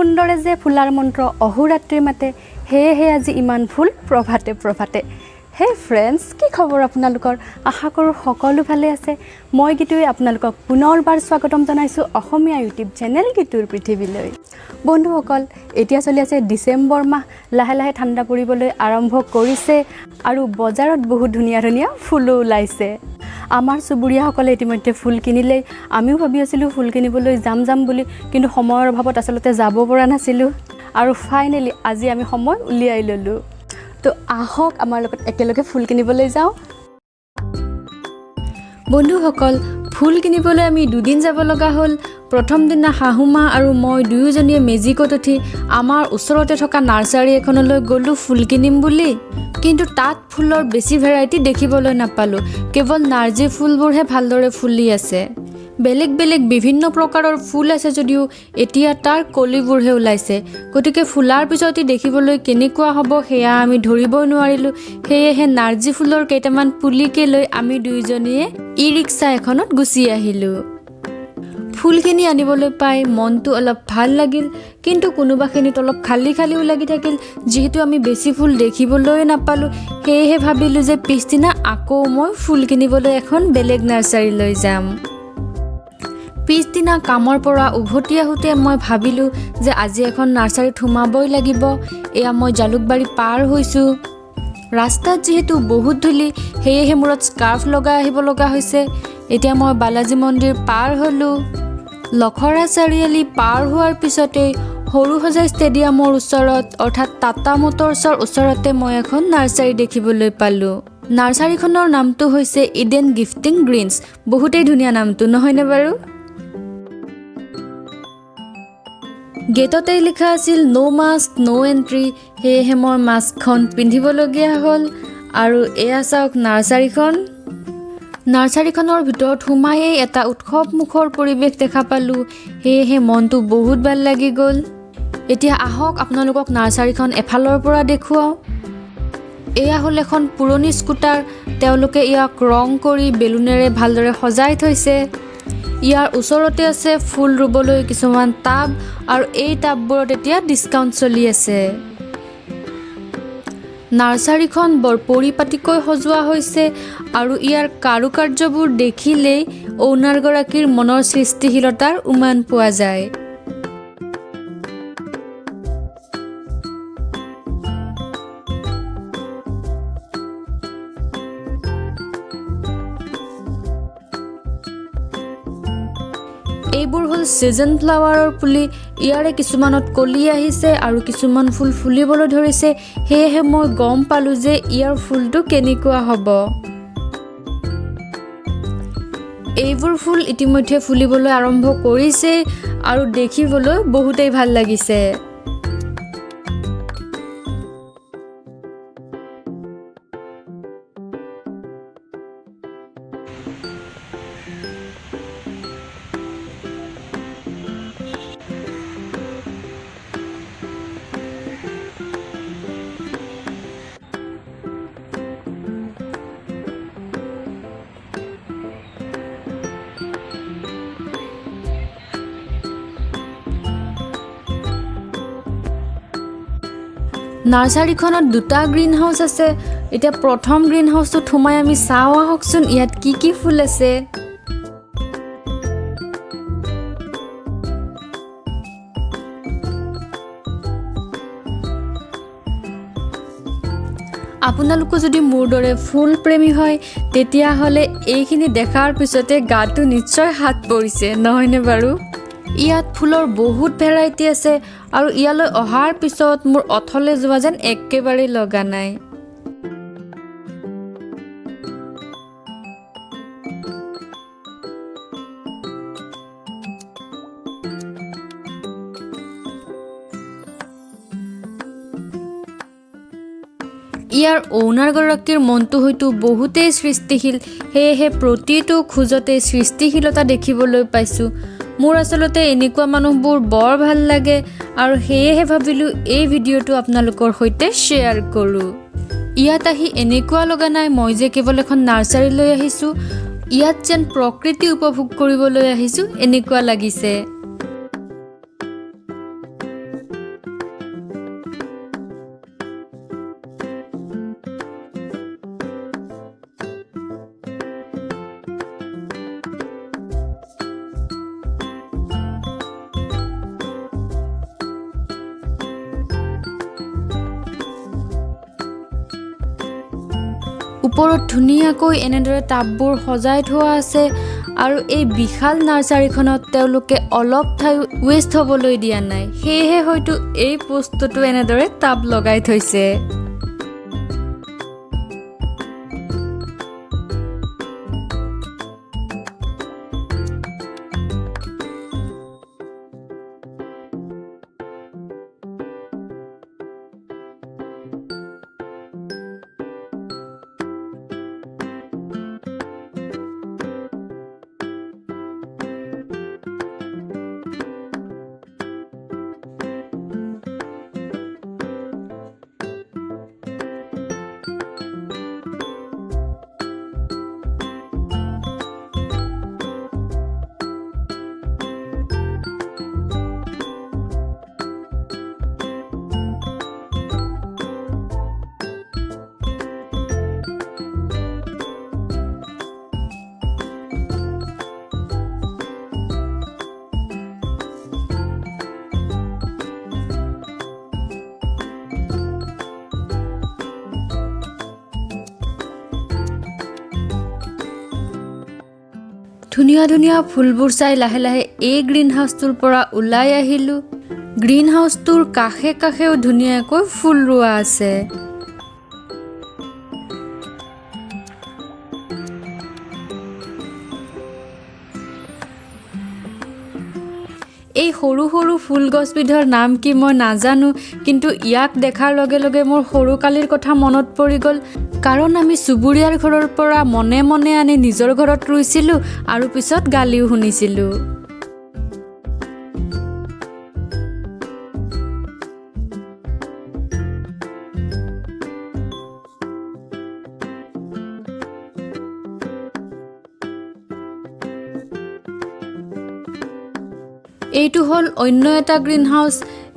সুন্দৰে যে ফুলাৰ মন্ত্ৰ অহোৰাত্ৰি মাতে হেহে আজি ইমান ফুল প্ৰভাতে প্ৰভাতে হে ফ্ৰেণ্ডছ কি খবৰ আপোনালোকৰ আশা কৰোঁ সকলো ভালে আছে মই গীতুৱে আপোনালোকক পুনৰবাৰ স্বাগতম জনাইছোঁ অসমীয়া ইউটিউব চেনেল গীতুৰ পৃথিৱীলৈ বন্ধুসকল এতিয়া চলি আছে ডিসেম্বৰ মাহ লাহে লাহে ঠাণ্ডা পৰিবলৈ আৰম্ভ কৰিছে আৰু বজাৰত বহুত ধুনীয়া ধুনীয়া ফুলো ওলাইছে আমাৰ চুবুৰীয়াসকলে ইতিমধ্যে ফুল কিনিলেই আমিও ভাবি আছিলোঁ ফুল কিনিবলৈ যাম বুলি কিন্তু সময়ৰ অভাৱত আচলতে যাব পৰা নাছিলোঁ আৰু ফাইনেলি আজি আমি সময় উলিয়াই ললোঁ তো আহক আমাৰ লগত একেলগে ফুল কিনিবলৈ যাওঁ বন্ধুসকল ফুল কিনিবলৈ আমি দুদিন যাব লগা হ'ল প্ৰথম দিনা শাহুমা আৰু মই দুয়োজনীয়ে মেজিকত উঠি আমাৰ ওচৰতে থকা নাৰ্সাৰী এখনলৈ গ'লোঁ ফুল কিনিম বুলি কিন্তু তাত ফুলৰ বেছি ভেৰাইটি দেখিবলৈ নাপালোঁ কেৱল নাৰ্জী ফুলবোৰহে ভালদৰে ফুলি আছে বেলেগ বেলেগ বিভিন্ন প্ৰকাৰৰ ফুল আছে যদিও এতিয়া তাৰ কলিবোৰহে ওলাইছে গতিকে ফুলাৰ পিছতে দেখিবলৈ কেনেকুৱা হ'ব সেয়া আমি ধৰিবই নোৱাৰিলোঁ সেয়েহে নাৰ্জী ফুলৰ কেইটামান পুলিকে লৈ আমি দুয়োজনীয়ে ই ৰিক্সা এখনত গুচি আহিলোঁ ফুলখিনি আনিবলৈ পাই মনটো অলপ ভাল লাগিল কিন্তু কোনোবাখিনিত অলপ খালিও লাগি থাকিল যিহেতু আমি বেছি ফুল দেখিবলৈ নাপালোঁ সেয়েহে ভাবিলোঁ যে পিছদিনা আকৌ মই ফুল কিনিবলৈ এখন বেলেগ নাৰ্চাৰীলৈ যাম পিছদিনা কামৰ পৰা উভতি আহোঁতে মই ভাবিলোঁ যে আজি এখন নাৰ্চাৰীত সোমাবই লাগিব এয়া মই জালুকবাৰী পাৰ হৈছোঁ ৰাস্তাত যিহেতু বহুত ধূলি সেয়েহে মূৰত স্কাৰ্ফ লগাই আহিব লগা হৈছে এতিয়া মই বালাজী মন্দিৰ পাৰ হ'লোঁ লখৰা চাৰিআলি পাৰ হোৱাৰ পিছতেই সৰুসজাই ষ্টেডিয়ামৰ ওচৰত অৰ্থাৎ টাটা মটৰ্ছৰ ওচৰতে মই এখন নাৰ্চাৰী দেখিবলৈ পালোঁ নাৰ্চাৰীখনৰ নামটো হৈছে ইডেন গিফটিং গ্ৰীণছ বহুতেই ধুনীয়া নামটো নহয়নে বাৰু গেটতে লিখা আছিল নো মাস্ক নো এন্ট্ৰি সেয়েহে মই মাস্কখন পিন্ধিবলগীয়া হ'ল আৰু এয়া চাওক নাৰ্চাৰীখনৰ ভিতৰত সোমায়েই এটা উৎসৱমুখৰ পৰিৱেশ দেখা পালোঁ সেয়েহে মনটো বহুত ভাল লাগি গ'ল এতিয়া আহক আপোনালোকক নাৰ্চাৰীখন এফালৰ পৰা দেখুৱাওঁ এয়া হ'ল এখন পুৰণি স্কুটাৰ তেওঁলোকে ইয়াক ৰং কৰি বেলুনেৰে ভালদৰে সজাই থৈছে ইয়াৰ ওচৰতে আছে ফুল ৰুবলৈ কিছুমান টাব আৰু এই টাববোৰত এতিয়া ডিছকাউণ্ট চলি আছে নাৰ্চাৰীখন বৰ পৰিপাটিকৈ সজোৱা হৈছে আৰু ইয়াৰ কাৰুকাৰ্যবোৰ দেখিলেই অ'নাৰগৰাকীৰ মনৰ সৃষ্টিশীলতাৰ উমান পোৱা যায় এইবোৰ হ'ল ছিজন ফ্লাৱাৰৰ পুলি ইয়াৰে কিছুমানত কলি আহিছে আৰু কিছুমান ফুল ফুলিবলৈ ধৰিছে সেয়েহে মই গম পালোঁ যে ইয়াৰ ফুলটো কেনেকুৱা হ'ব এইবোৰ ফুল ইতিমধ্যে ফুলিবলৈ আৰম্ভ কৰিছে আৰু দেখিবলৈ বহুতেই ভাল লাগিছে নাৰ্চাৰীখনত দুটা গ্ৰীণ হাউচ আছে এতিয়া প্ৰথম গ্ৰীণ হাউচটোত সোমাই আমি চাওঁ আহকচোন ইয়াত কি ফুল আছে আপোনালোকো যদি মোৰ দৰে ফুল প্ৰেমী হয় তেতিয়াহ'লে এইখিনি দেখাৰ পিছতে গাটো নিশ্চয় হাত পৰিছে নহয়নে বাৰু ইয়াত ফুলৰ বহুত ভেৰাইটি আছে আৰু ইয়ালৈ অহাৰ পিছত মোৰ অথলে যোৱা যেন একেবাৰে লগা নাই ইয়াৰ অ'নাৰগৰাকীৰ মনটো হয়তো বহুতেই সৃষ্টিশীল সেয়েহে প্ৰতিটো খোজতে সৃষ্টিশীলতা দেখিবলৈ পাইছোঁ মোৰ আচলতে এনেকুৱা মানুহবোৰ বৰ ভাল লাগে আৰু সেয়েহে ভাবিলোঁ এই ভিডিঅ'টো আপোনালোকৰ সৈতে শ্বেয়াৰ কৰোঁ ইয়াত আহি এনেকুৱা লগা নাই মই যে কেৱল এখন নাৰ্চাৰীলৈ আহিছোঁ ইয়াত যেন প্ৰকৃতি উপভোগ কৰিবলৈ আহিছোঁ এনেকুৱা লাগিছে ওপৰত ধুনীয়াকৈ এনেদৰে টাববোৰ সজাই থোৱা আছে আৰু এই বিশাল নাৰ্চাৰীখনত তেওঁলোকে অলপ ঠাই ৱেষ্ট হ'বলৈ দিয়া নাই, সেয়েহে হয়তো এই বস্তুটো এনেদৰে টাব লগাই থৈছে। ধুনীয়া ধুনীয়া ফুলবোৰ চাই লাহে লাহে এই গ্ৰীণ হাউচটোৰ পৰা ওলাই আহিলোঁ। গ্ৰীণ হাউচটোৰ কাষে কাষেও ধুনীয়াকৈ ফুল ৰোৱা আছে। এই সৰু সৰু ফুল গছবিধৰ নাম কি মই নাজানো, কিন্তু ইয়াক দেখাৰ লগে লগে মোৰ সৰুকালিৰ কথা মনত পৰি গ'ল, কাৰণ আমি চুবুৰীয়াৰ ঘৰৰ পৰা মনে মনে আনি নিজৰ ঘৰত ৰুইছিলোঁ আৰু পিছত গালিও শুনিছিলোঁ। এইটো হ'ল অন্য এটা গ্ৰীণ হাউচ।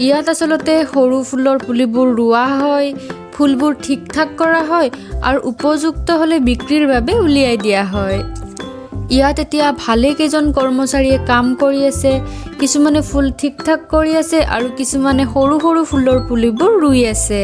ইয়াত আচলতে সৰু ফুলৰ পুলিবোৰ ৰোৱা হয়, ফুলবোৰ ঠিক ঠাক কৰা হয় আৰু উপযুক্ত হ'লে বিক্ৰীৰ বাবে উলিয়াই দিয়া হয়। ইয়াত এতিয়া ভালেকেইজন কৰ্মচাৰীয়ে কাম কৰি আছে, কিছুমানে ফুল ঠিক ঠাক কৰি আছে আৰু কিছুমানে সৰু সৰু ফুলৰ পুলিবোৰ ৰুই আছে।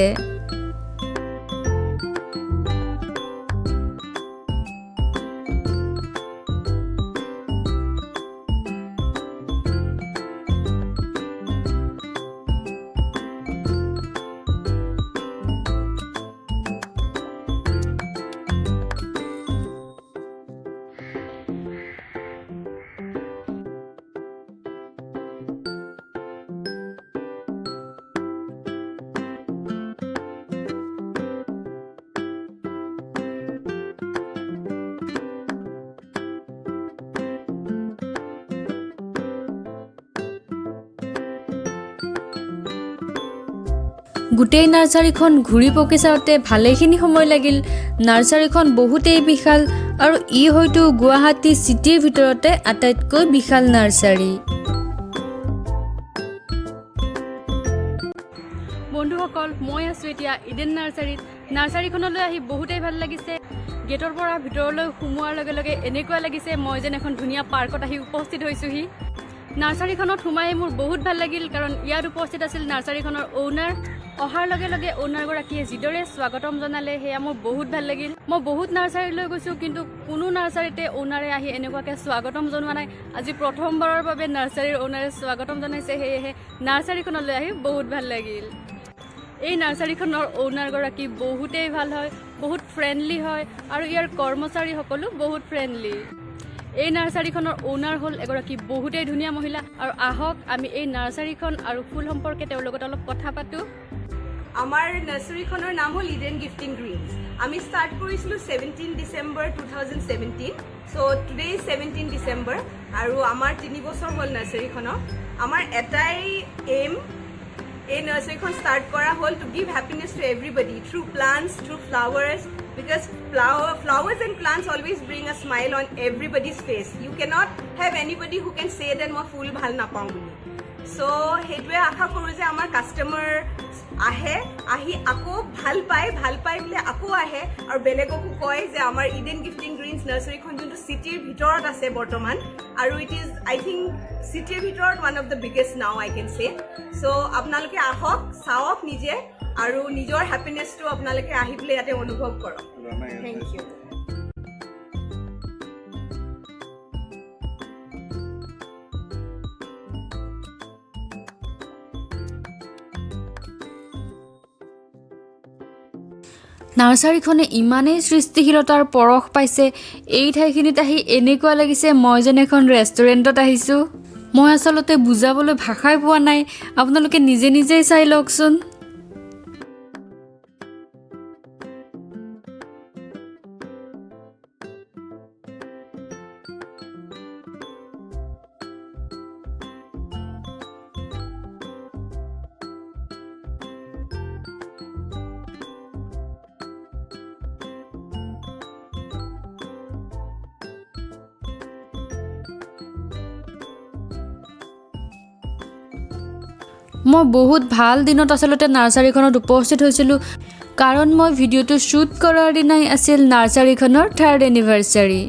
গোটেই নাৰ্চাৰীখন ঘূৰি পকি চাওঁতে ভালেখিনি সময় লাগিল। নাৰ্চাৰীখন বহুতেই বিশাল আৰু ই হয়তো গুৱাহাটী চিটিৰ ভিতৰতে আটাইতকৈ বিশাল নাৰ্চাৰী। বন্ধুসকল, মই আছোঁ এতিয়া ইডেন নাৰ্চাৰীত। নাৰ্চাৰীখনলৈ আহি বহুতেই ভাল লাগিছে। গেটৰ পৰা ভিতৰলৈ সোমোৱাৰ লগে লগে এনেকুৱা লাগিছে মই যেন এখন ধুনীয়া পাৰ্কত আহি উপস্থিত হৈছোঁহি। নাৰ্চাৰীখনত সোমাই মোৰ বহুত ভাল লাগিল, কাৰণ ইয়াত উপস্থিত আছিল নাৰ্চাৰীখনৰ অ'নাৰ। অহাৰ লগে লগে অ'নাৰগৰাকীয়ে যিদৰে স্বাগতম জনালে সেয়া মোৰ বহুত ভাল লাগিল। মই বহুত নাৰ্চাৰীলৈ গৈছোঁ, কিন্তু কোনো নাৰ্চাৰীতে অ'নাৰে আহি এনেকুৱাকৈ স্বাগতম জনোৱা নাই। আজি প্ৰথমবাৰৰ বাবে নাৰ্চাৰীৰ অ'নাৰে স্বাগতম জনাইছে, সেয়েহে নাৰ্চাৰীখনলৈ আহি বহুত ভাল লাগিল। এই নাৰ্চাৰীখনৰ অ'নাৰগৰাকী বহুতেই ভাল হয়, বহুত ফ্ৰেণ্ডলি হয় আৰু ইয়াৰ কৰ্মচাৰীসকলো বহুত ফ্ৰেণ্ডলি। এই নাৰ্চাৰীখনৰ অ'নাৰ হ'ল এগৰাকী বহুতেই ধুনীয়া মহিলা। আৰু আহক আমি এই নাৰ্চাৰীখন আৰু ফুল সম্পৰ্কে তেওঁৰ লগত অলপ কথা পাতোঁ। আমাৰ নাৰ্চাৰীখনৰ নাম হ'ল ইডেন গিফটিং গ্ৰীনছ। আমি ষ্টাৰ্ট কৰিছিলোঁ 17 ডিচেম্বৰ 2017। চ' টুডে 17 ডিচেম্বৰ আৰু আমাৰ 3 বছৰ হ'ল নাৰ্চাৰীখনৰ। আমাৰ এটাই এইম এই নাৰ্চাৰীখন ষ্টাৰ্ট কৰা হ'ল to give happiness to everybody through plants, through flowers, because flowers and plants always bring a smile on everybody's face. You cannot have anybody who can say that মই ফুল ভাল নাপাওঁ বুলি। চ' সেইটোৱে আশা কৰোঁ যে আমাৰ কাষ্টমাৰ আহি আকৌ ভাল পায় বোলে আকৌ আহে আৰু বেলেগকো কয় যে আমাৰ ইডেন গিফটিং গ্ৰীনছ নাৰ্চাৰীখন যোনটো চিটিৰ ভিতৰত আছে বৰ্তমান, আৰু ইট ইজ আই থিংক চিটিৰ ভিতৰত one of the biggest now I can চে। চ' আপোনালোকে আহক, চাওক নিজে আৰু নিজৰ হেপিনেছটো আপোনালোকে আহি পেলাই ইয়াতে অনুভৱ কৰক। Thank you. নাৰ্চাৰীখনে ইমানেই সৃষ্টিশীলতাৰ পৰশ পাইছে, এই ঠাইখিনিত আহি এনেকুৱা লাগিছে মই যেন এখন ৰেষ্টুৰেণ্টত আহিছোঁ। মই আচলতে বুজাবলৈ ভাষাই পোৱা নাই, আপোনালোকে নিজে নিজেই চাই লওকচোন। মই বহুত ভাল দিনত আচলতে নাৰ্চাৰীখনত উপস্থিত হৈছিলোঁ, কাৰণ মই ভিডিঅ'টো শ্বুট কৰাৰ দিনাই আছিল নাৰ্চাৰীখনৰ 3rd এনিভাৰ্চাৰী।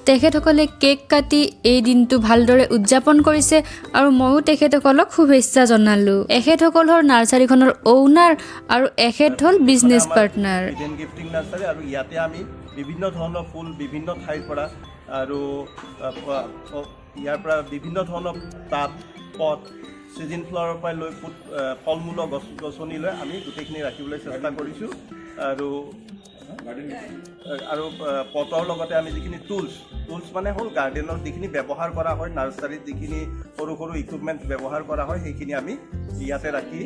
তেখেতসকলে কেক কাটি এই দিনটো ভালদৰে উদযাপন কৰিছে আৰু ময়ো তেখেতসকলক শুভেচ্ছা জনালোঁ। এখেতসকল হ'ল নাৰ্চাৰীখনৰ অ'নাৰ আৰু এখেত হ'ল business partner. Eden gifting nursery আৰু ইয়াতে আমি বিভিন্ন ধৰণৰ ফুল বিভিন্ন ঠাইৰ পৰা আৰু ইয়াৰ পৰা বিভিন্ন ধৰণৰ টাব পট চিজন ফ্লাৱাৰৰ পৰা লৈ ফল মূলৰ গছ গছনিলৈ আমি গোটেইখিনি ৰাখিবলৈ চেষ্টা কৰিছোঁ। আৰু পটৰ লগতে আমি যিখিনি টুলছ মানে হ'ল গাৰ্ডেনৰ যিখিনি ব্যৱহাৰ কৰা হয়, নাৰ্চাৰীত যিখিনি সৰু সৰু ইকুইপমেণ্টছ ব্যৱহাৰ কৰা হয় সেইখিনি আমি ইয়াতে ৰাখি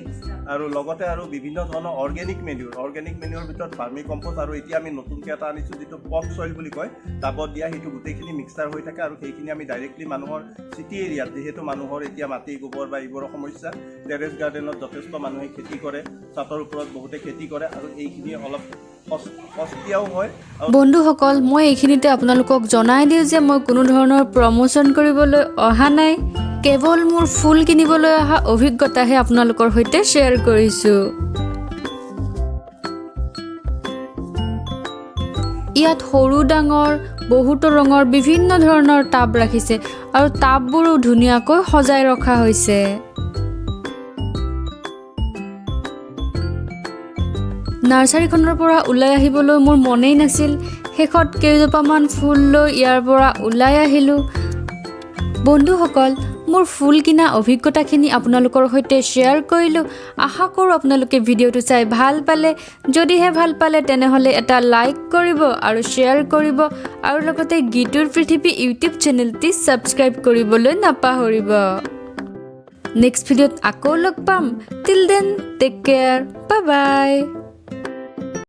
আৰু লগতে আৰু বিভিন্ন ধৰণৰ অৰ্গেনিক মেনিউৰ ভিতৰত ভাৰ্মি কম্প'ষ্ট আৰু এতিয়া আমি নতুনকৈ এটা আনিছোঁ যিটো পপ চইল বুলি কয়, টাবত দিয়া সেইটো গোটেইখিনি মিক্সাৰ হৈ থাকে আৰু সেইখিনি আমি ডাইৰেক্টলি মানুহৰ চিটি এৰিয়াত, যিহেতু মানুহৰ এতিয়া মাটি গোবৰ বা এইবোৰৰ সমস্যা, টেৰেছ গাৰ্ডেনত যথেষ্ট মানুহে খেতি কৰে, ছাতৰ ওপৰত বহুতে খেতি কৰে আৰু এইখিনি অলপ সস্তীয়াও হয়। বন্ধুসকল, মই এইখিনিতে আপোনালোকক জনাই দিওঁ যে মই কোনো ধৰণৰ প্ৰমোশ্যন কৰিবলৈ অহা নাই, কেৱল মোৰ ফুল কিনিবলৈ অহা অভিজ্ঞতাহে আপোনালোকৰ সৈতে শ্বেয়াৰ কৰিছোঁ। ইয়াত সৰু ডাঙৰ বহুতো ৰঙৰ বিভিন্ন ধৰণৰ টাব ৰাখিছে আৰু টাববোৰো ধুনীয়াকৈ সজাই ৰখা হৈছে। নাৰ্চাৰীখনৰ পৰা ওলাই আহিবলৈ মোৰ মনেই নাছিল, শেষত কেইজোপামান ফুল লৈ ইয়াৰ পৰা ওলাই আহিলোঁ। বন্ধুসকল, মোৰ ফুল কিনা অভিজ্ঞতাখিনি আপোনালোকৰ সৈতে শ্বেয়াৰ কৰিলোঁ। আশা কৰোঁ আপোনালোকে ভিডিঅ'টো চাই ভাল পালে। যদিহে ভাল পালে তেনেহ'লে এটা লাইক কৰিব আৰু শ্বেয়াৰ কৰিব আৰু লগতে গীতুৰ পৃথিৱী ইউটিউব চেনেলটি ছাবস্ক্ৰাইব কৰিবলৈ নাপাহৰিব। নেক্সট ভিডিঅ'ত আকৌ লগ পাম। Till then take care, bye বাই।